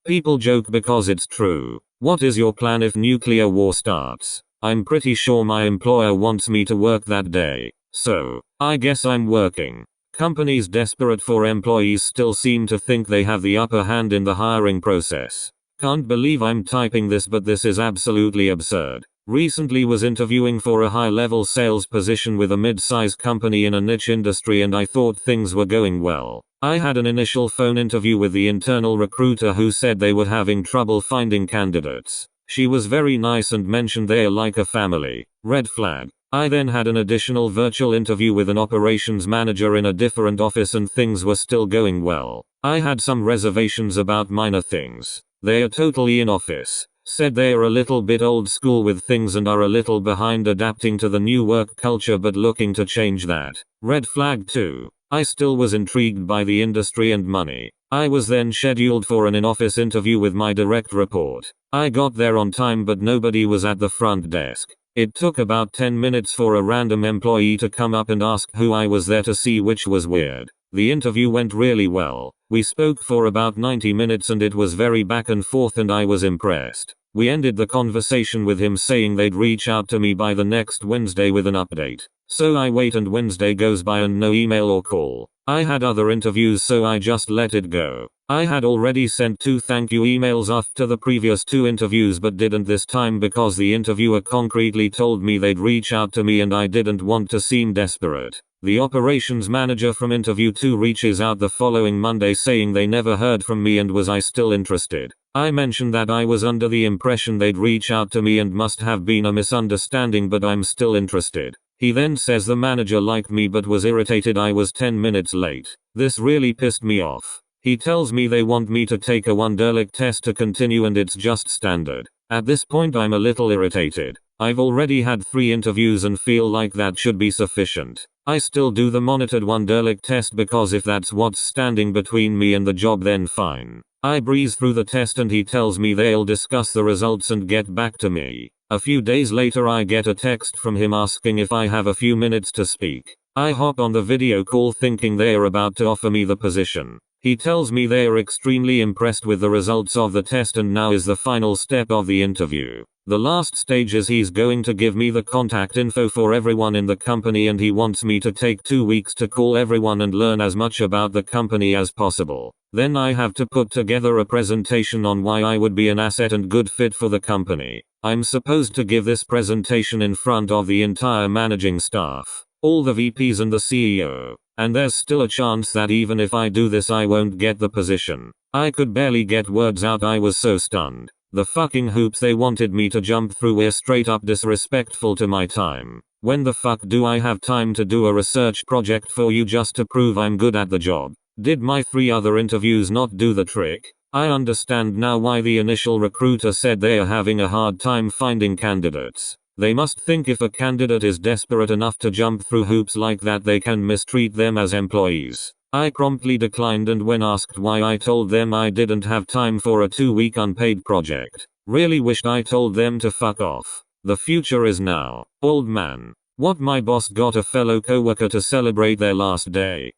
People joke because it's true. What is your plan if nuclear war starts? I'm pretty sure my employer wants me to work that day. So, I guess I'm working. Companies desperate for employees still seem to think they have the upper hand in the hiring process. Can't believe I'm typing this, but this is absolutely absurd. Recently was interviewing for a high-level sales position with a mid-size company in a niche industry, and I thought things were going well. I had an initial phone interview with the internal recruiter who said they were having trouble finding candidates. She was very nice and mentioned they're like a family. Red flag. I then had an additional virtual interview with an operations manager in a different office, and things were still going well. I had some reservations about minor things. They are totally in office. Said they are a little bit old school with things and are a little behind adapting to the new work culture, but looking to change that. Red flag 2. I still was intrigued by the industry and money. I was then scheduled for an in-office interview with my direct report. I got there on time, but nobody was at the front desk. It took about 10 minutes for a random employee to come up and ask who I was there to see, which was weird. The interview went really well. We spoke for about 90 minutes and it was very back and forth, and I was impressed. We ended the conversation with him saying they'd reach out to me by the next Wednesday with an update. So I wait, and Wednesday goes by and no email or call. I had other interviews, so I just let it go. I had already sent 2 thank you emails after the previous 2 interviews, but didn't this time because the interviewer concretely told me they'd reach out to me and I didn't want to seem desperate. The operations manager from interview 2 reaches out the following Monday saying they never heard from me and was I still interested. I mentioned that I was under the impression they'd reach out to me and must have been a misunderstanding, but I'm still interested. He then says the manager liked me but was irritated I was 10 minutes late. This really pissed me off. He tells me they want me to take a Wonderlic test to continue and it's just standard. At this point I'm a little irritated. I've already had 3 interviews and feel like that should be sufficient. I still do the monitored Wonderlic test because if that's what's standing between me and the job, then fine. I breeze through the test and he tells me they'll discuss the results and get back to me. A few days later I get a text from him asking if I have a few minutes to speak. I hop on the video call thinking they are about to offer me the position. He tells me they are extremely impressed with the results of the test and now is the final step of the interview. The last stage is he's going to give me the contact info for everyone in the company and he wants me to take 2 weeks to call everyone and learn as much about the company as possible. Then I have to put together a presentation on why I would be an asset and good fit for the company. I'm supposed to give this presentation in front of the entire managing staff, all the VPs and the CEO. And there's still a chance that even if I do this I won't get the position. I could barely get words out, I was so stunned. The fucking hoops they wanted me to jump through were straight up disrespectful to my time. When the fuck do I have time to do a research project for you just to prove I'm good at the job? Did my 3 other interviews not do the trick? I understand now why the initial recruiter said they are having a hard time finding candidates. They must think if a candidate is desperate enough to jump through hoops like that, they can mistreat them as employees. I promptly declined, and when asked why I told them I didn't have time for a 2-week unpaid project. Really wished I told them to fuck off. The future is now. Old man. What, my boss got a fellow coworker to celebrate their last day.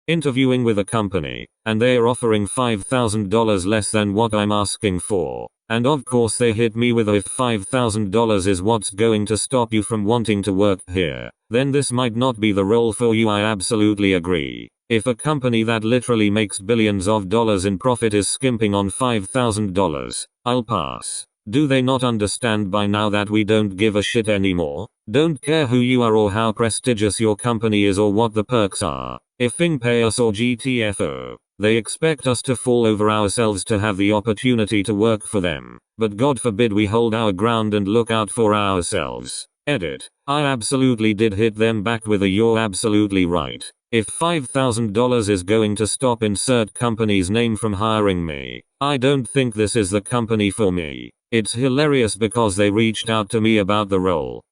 Interviewing with a company, and they are offering $5,000 less than what I'm asking for. And of course they hit me with if $5,000 is what's going to stop you from wanting to work here, then this might not be the role for you. I absolutely agree. If a company that literally makes billions of dollars in profit is skimping on $5,000, I'll pass. Do they not understand by now that we don't give a shit anymore? Don't care who you are or how prestigious your company is or what the perks are. Effing pay us or GTFO. They expect us to fall over ourselves to have the opportunity to work for them. But God forbid we hold our ground and look out for ourselves. Edit. I absolutely did hit them back with a "you're absolutely right." If $5,000 is going to stop insert company's name from hiring me, I don't think this is the company for me. It's hilarious because they reached out to me about the role.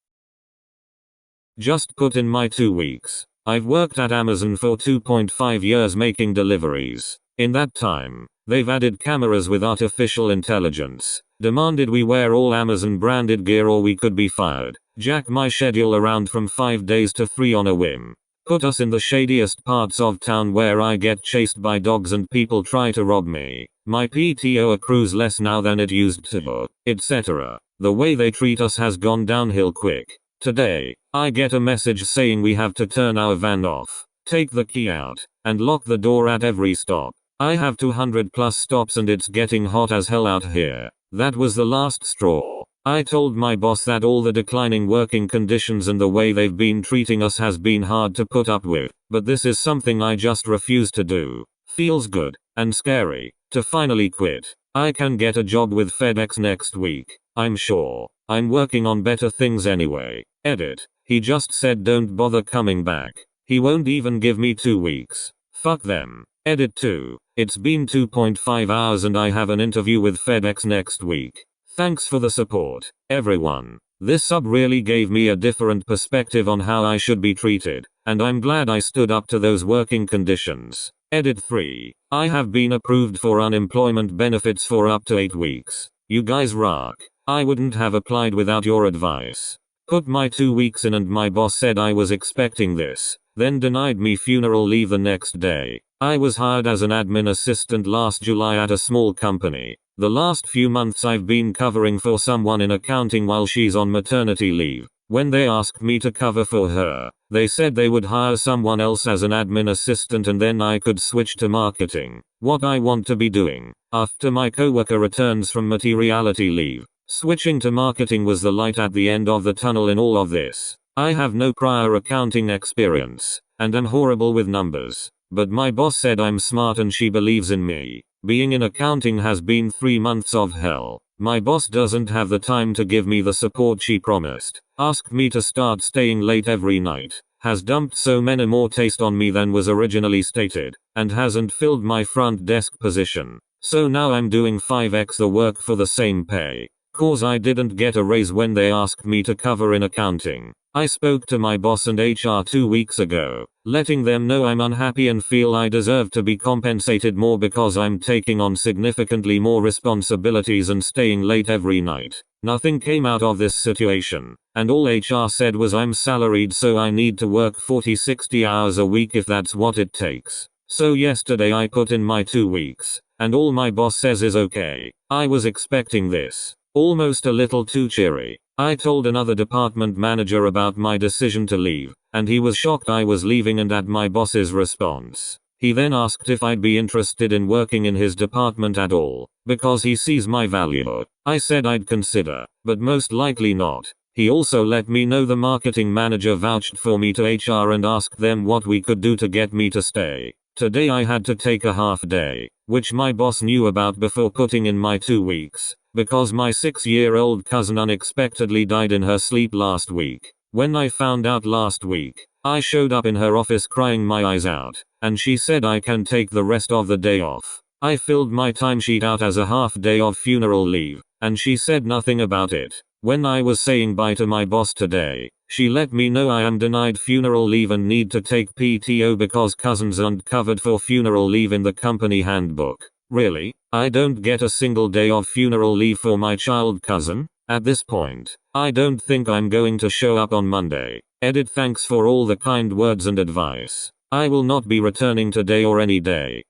Just put in my 2 weeks. I've worked at Amazon for 2.5 years making deliveries. In that time, they've added cameras with artificial intelligence, demanded we wear all Amazon branded gear or we could be fired, jacked my schedule around from 5 days to 3 on a whim, Put us in the shadiest parts of town where I get chased by dogs and people try to rob me. My PTO accrues less now than it used to, etc. The way they treat us has gone downhill quick. Today, I get a message saying we have to turn our van off, take the key out, and lock the door at every stop. I have 200 plus stops and it's getting hot as hell out here. That was the last straw. I told my boss that all the declining working conditions and the way they've been treating us has been hard to put up with, but this is something I just refuse to do. Feels good, and scary, to finally quit. I can get a job with FedEx next week, I'm sure. I'm working on better things anyway. Edit. He just said don't bother coming back. He won't even give me 2 weeks. Fuck them. Edit 2. It's been 2.5 hours and I have an interview with FedEx next week. Thanks for the support, everyone. This sub really gave me a different perspective on how I should be treated, and I'm glad I stood up to those working conditions. Edit 3. I have been approved for unemployment benefits for up to 8 weeks. You guys rock. I wouldn't have applied without your advice. Put my 2 weeks in and my boss said I was expecting this, then denied me funeral leave the next day. I was hired as an admin assistant last July at a small company. The last few months I've been covering for someone in accounting while she's on maternity leave. When they asked me to cover for her, they said they would hire someone else as an admin assistant and then I could switch to marketing. What I want to be doing. After my coworker returns from maternity leave, switching to marketing was the light at the end of the tunnel in all of this. I have no prior accounting experience, and am horrible with numbers. But my boss said I'm smart and she believes in me. Being in accounting has been 3 months of hell. My boss doesn't have the time to give me the support she promised. Asked me to start staying late every night. Has dumped so many more taste on me than was originally stated. And hasn't filled my front desk position. So now I'm doing 5x the work for the same pay. Cause I didn't get a raise when they asked me to cover in accounting. I spoke to my boss and HR 2 weeks ago, letting them know I'm unhappy and feel I deserve to be compensated more because I'm taking on significantly more responsibilities and staying late every night. Nothing came out of this situation, and all HR said was I'm salaried so I need to work 40-60 hours a week if that's what it takes. So yesterday I put in my 2 weeks, and all my boss says is okay. I was expecting this. Almost a little too cheery. I told another department manager about my decision to leave, and he was shocked I was leaving and at my boss's response. He then asked if I'd be interested in working in his department at all, because he sees my value. I said I'd consider, but most likely not. He also let me know the marketing manager vouched for me to HR and asked them what we could do to get me to stay. Today I had to take a half day, which my boss knew about before putting in my 2 weeks. Because my 6-year-old cousin unexpectedly died in her sleep last week. When I found out last week, I showed up in her office crying my eyes out, and she said I can take the rest of the day off. I filled my timesheet out as a half day of funeral leave, and she said nothing about it. When I was saying bye to my boss today, she let me know I am denied funeral leave and need to take PTO because cousins aren't covered for funeral leave in the company handbook. Really? I don't get a single day of funeral leave for my child cousin? At this point, I don't think I'm going to show up on Monday. Edit. Thanks for all the kind words and advice. I will not be returning today or any day.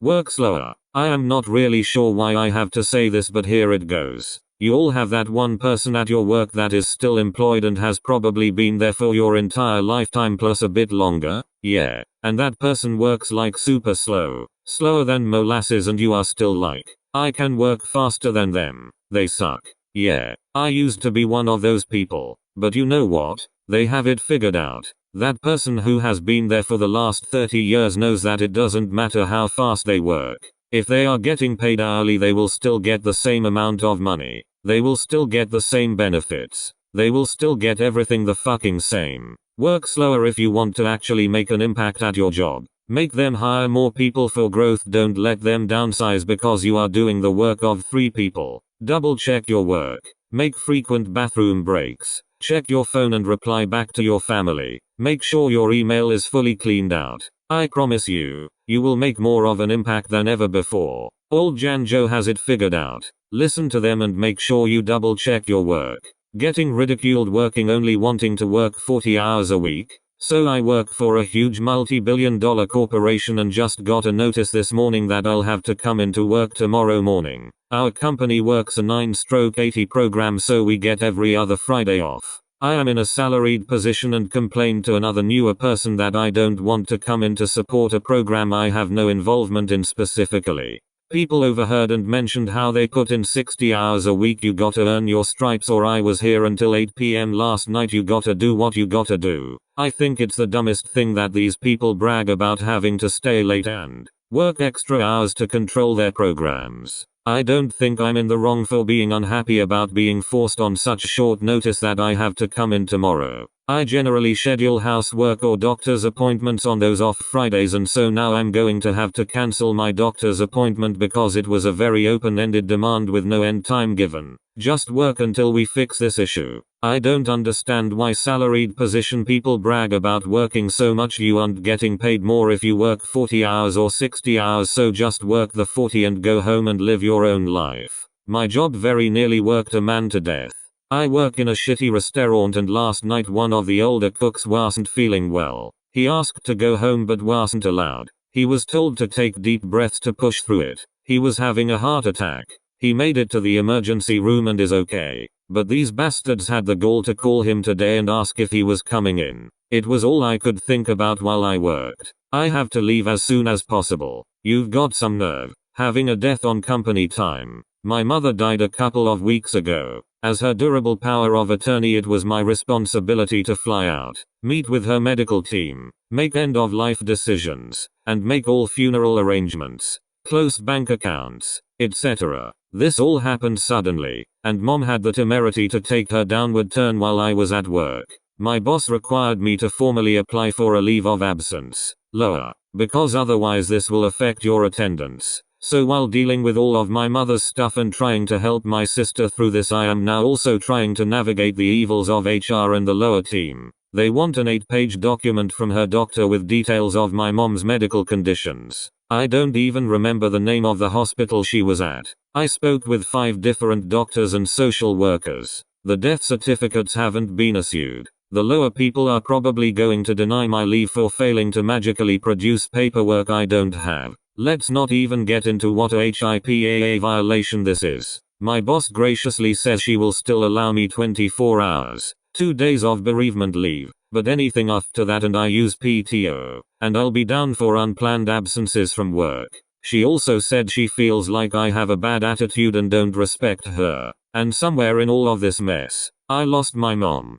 Work slower. I am not really sure why I have to say this, but here it goes. You all have that one person at your work that is still employed and has probably been there for your entire lifetime plus a bit longer. Yeah. And that person works like super slow. Slower than molasses and you are still like, I can work faster than them. They suck. Yeah. I used to be one of those people. But you know what? They have it figured out. That person who has been there for the last 30 years knows that it doesn't matter how fast they work. If they are getting paid hourly, they will still get the same amount of money. They will still get the same benefits. They will still get everything the fucking same. Work slower if you want to actually make an impact at your job. Make them hire more people for growth. Don't let them downsize because you are doing the work of 3 people. Double check your work. Make frequent bathroom breaks. Check your phone and reply back to your family. Make sure your email is fully cleaned out. I promise you, you will make more of an impact than ever before. Old Janjo has it figured out. Listen to them and make sure you double check your work. Getting ridiculed working only wanting to work 40 hours a week? So I work for a huge multi-billion-dollar corporation and just got a notice this morning that I'll have to come into work tomorrow morning. Our company works a 9/80 program, so we get every other Friday off. I am in a salaried position and complained to another newer person that I don't want to come in to support a program I have no involvement in specifically. People overheard and mentioned how they put in 60 hours a week, you gotta earn your stripes, or I was here until 8 p.m. last night, you gotta do what you gotta do. I think it's the dumbest thing that these people brag about having to stay late and work extra hours to control their programs. I don't think I'm in the wrong for being unhappy about being forced on such short notice that I have to come in tomorrow. I generally schedule housework or doctor's appointments on those off Fridays, and so now I'm going to have to cancel my doctor's appointment because it was a very open-ended demand with no end time given. Just work until we fix this issue. I don't understand why salaried position people brag about working so much. You aren't getting paid more if you work 40 hours or 60 hours, so just work the 40 and go home and live your own life. My job very nearly worked a man to death. I work in a shitty restaurant, and last night one of the older cooks wasn't feeling well. He asked to go home but wasn't allowed. He was told to take deep breaths to push through it. He was having a heart attack. He made it to the emergency room and is okay. But these bastards had the gall to call him today and ask if he was coming in. It was all I could think about while I worked. I have to leave as soon as possible. You've got some nerve. Having a death on company time. My mother died a couple of weeks ago. As her durable power of attorney, it was my responsibility to fly out, meet with her medical team, make end-of-life decisions, and make all funeral arrangements, close bank accounts, etc. This all happened suddenly, and Mom had the temerity to take her downward turn while I was at work. My boss required me to formally apply for a leave of absence, lower, because otherwise this will affect your attendance. So while dealing with all of my mother's stuff and trying to help my sister through this, I am now also trying to navigate the evils of HR and the lower team. They want an 8-page document from her doctor with details of my mom's medical conditions. I don't even remember the name of the hospital she was at. I spoke with 5 different doctors and social workers. The death certificates haven't been issued. The lower people are probably going to deny my leave for failing to magically produce paperwork I don't have. Let's not even get into what a HIPAA violation this is. My boss graciously says she will still allow me 24 hours, 2 days of bereavement leave, but anything after that and I use PTO, and I'll be down for unplanned absences from work. She also said she feels like I have a bad attitude and don't respect her. And somewhere in all of this mess, I lost my mom.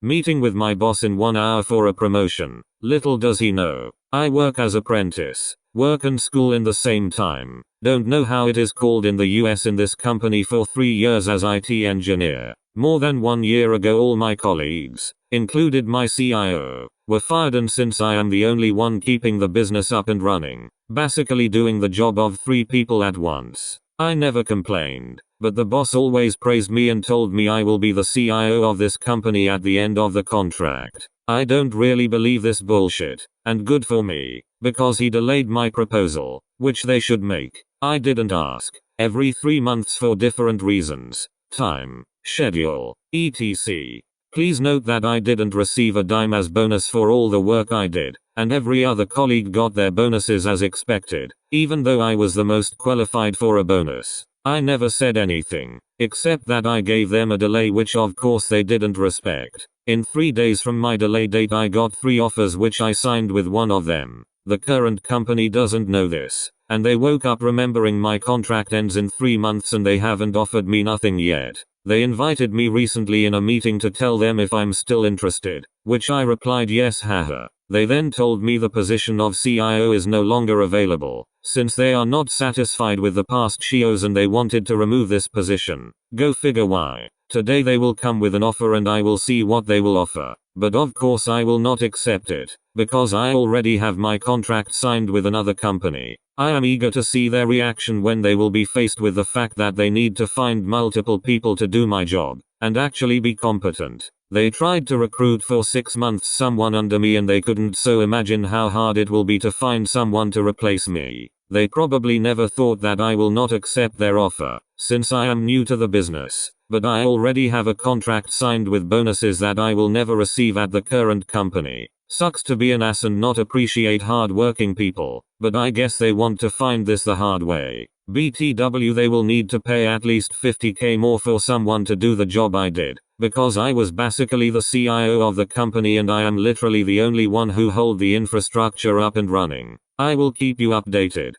Meeting with my boss in 1 hour for a promotion. Little does he know, I work as apprentice. Work and school in the same time. Don't know how it is called in the US. In this company for 3 years as IT engineer. More than 1 year ago all my colleagues, included my CIO, were fired, and since I am the only one keeping the business up and running, basically doing the job of 3 people at once, I never complained. But the boss always praised me and told me I will be the CIO of this company at the end of the contract. I don't really believe this bullshit, and good for me, because he delayed my proposal, which they should make. I didn't ask. Every 3 months for different reasons. Time, schedule, etc. Please note that I didn't receive a dime as bonus for all the work I did, and every other colleague got their bonuses as expected, even though I was the most qualified for a bonus. I never said anything, except that I gave them a delay, which of course they didn't respect. In 3 days from my delay date I got 3 offers, which I signed with one of them. The current company doesn't know this, and they woke up remembering my contract ends in 3 months and they haven't offered me nothing yet. They invited me recently in a meeting to tell them if I'm still interested, which I replied yes, haha. They then told me the position of CIO is no longer available, since they are not satisfied with the past CIOs and they wanted to remove this position. Go figure why. Today they will come with an offer and I will see what they will offer. But of course I will not accept it, because I already have my contract signed with another company. I am eager to see their reaction when they will be faced with the fact that they need to find multiple people to do my job, and actually be competent. They tried to recruit for 6 months someone under me and they couldn't, so imagine how hard it will be to find someone to replace me. They probably never thought that I will not accept their offer, since I am new to the business, but I already have a contract signed with bonuses that I will never receive at the current company. Sucks to be an ass and not appreciate hard-working people, but I guess they want to find this the hard way. BTW, they will need to pay at least 50k more for someone to do the job I did, because I was basically the CIO of the company and I am literally the only one who hold the infrastructure up and running. I will keep you updated.